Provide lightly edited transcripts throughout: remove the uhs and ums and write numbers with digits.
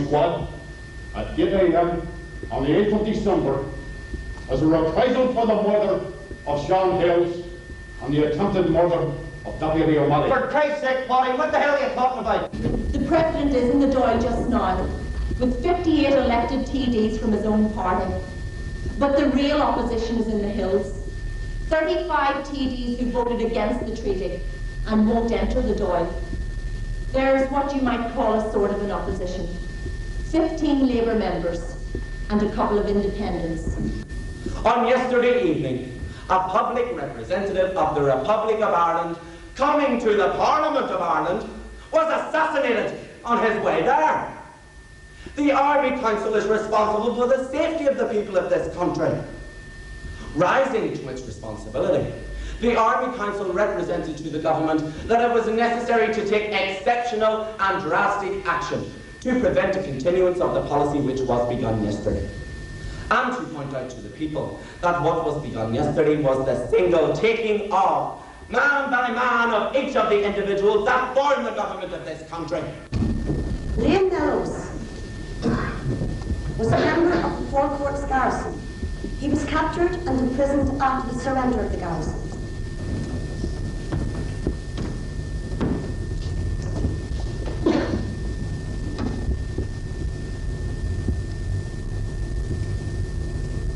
squad at 8 a.m. on the 8th of December as a reprisal for the murder of Sean Hales and the attempted murder of Deputy O'Malley. For Christ's sake, Polly, what the hell are you talking about? The President is in the Dáil just now, with 58 elected TDs from his own party. But the real opposition is in the hills. 35 TDs who voted against the treaty and won't enter the Dáil. There's what you might call a sort of an opposition. 15 Labour members and a couple of independents. On yesterday evening, a public representative of the Republic of Ireland coming to the Parliament of Ireland was assassinated on his way there. The Army Council is responsible for the safety of the people of this country. Rising to its responsibility, the Army Council represented to the government that it was necessary to take exceptional and drastic action to prevent a continuance of the policy which was begun yesterday. And to point out to the people that what was begun yesterday was the single taking of, man by man, of each of the individuals that form the government of this country. Liam Mellows was a member of the Four Courts garrison. He was captured and imprisoned after the surrender of the garrison.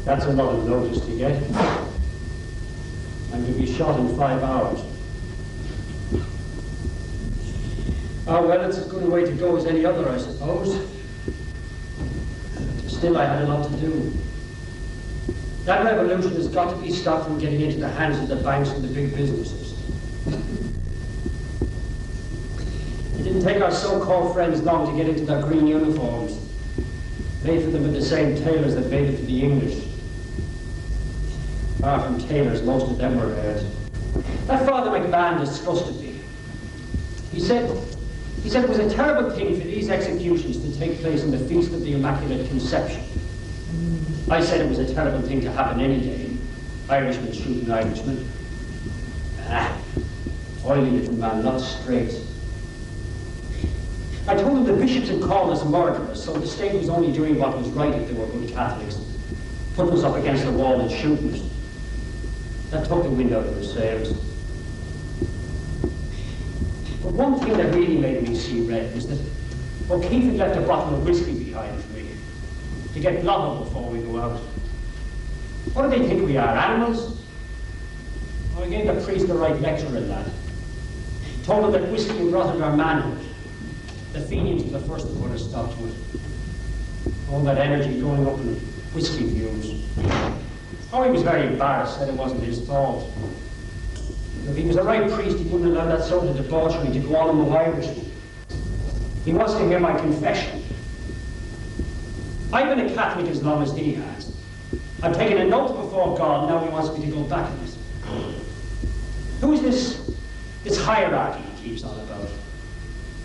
That's a lot of notice to get. And you'll be shot in 5 hours. Oh, well, it's as good a way to go as any other, I suppose. Still, I had a lot to do. That revolution has got to be stopped from getting into the hands of the banks and the big businesses. It didn't take our so-called friends long to get into their green uniforms, made for them with the same tailors that made it for the English. Apart from tailors, most of them were red. That Father McMahon disgusted me. He said it was a terrible thing for these executions to take place on the Feast of the Immaculate Conception. I said it was a terrible thing to happen any day. Irishmen shooting Irishmen. Oily little man, not straight. I told him the bishops had called us murderers, so the state was only doing what was right if they were good Catholics. Putting us up against the wall and shooting us. That took the wind out of their sails. But one thing that really made me see red was that O'Keefe had left a bottle of whiskey behind for me to get blotted before we go out. What do they think we are, animals? Well, I gave the priest the right lecture in that. Told him that whiskey had rotted our manhood. The Fenians were the first to put a stop to it. All that energy going up in whiskey views. Oh, he was very embarrassed, said it wasn't his fault. If he was the right priest, he wouldn't allow that sort of debauchery to go on among Irishmen. He wants to hear my confession. I've been a Catholic as long as he has. I've taken an oath before God, now he wants me to go back on it. Who is this hierarchy he keeps on about?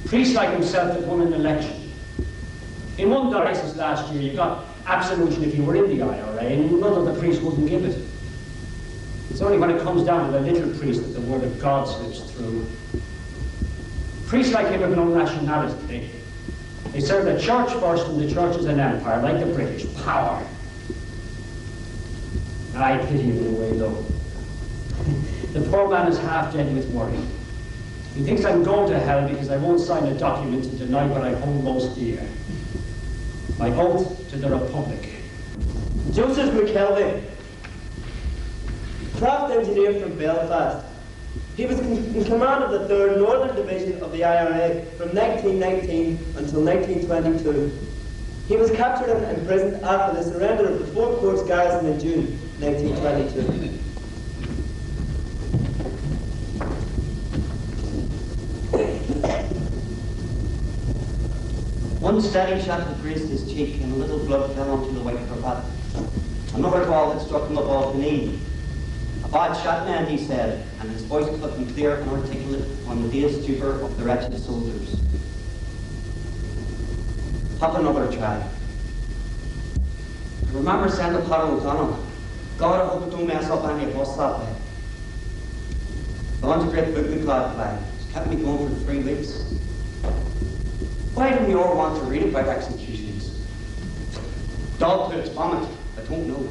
Priests like himself that won an election. In one diocese last year, you got absolution if you were in the IRA, and none of the priests wouldn't give it. It's only when it comes down to the little priest that the word of God slips through. Priests like him have no nationality. They serve the church first, and the church is an empire, like the British. Power. I pity him in a way, though. The poor man is half dead with worry. He thinks I'm going to hell because I won't sign a document to deny what I hold most dear. My oath to the Republic. Joseph McKelvey, craft engineer from Belfast. He was in command of the 3rd Northern Division of the IRA from 1919 until 1922. He was captured and imprisoned after the surrender of the Four Courts garrison in June 1922. One steady shot had grazed his cheek and a little blood fell onto the white cravat. Another ball had struck him above the knee. A bad shot, man, he said, and his voice cut him clear and articulate on the dazed stupor of the wretched soldiers. Pop another try. I remember saying to Padre O'Donnell, God, I hope it don't mess up any of us that way. I want a great book with God flag. It's kept me going for 3 weeks. Why do we all want to read about executions? Dog to its vomit, I don't know.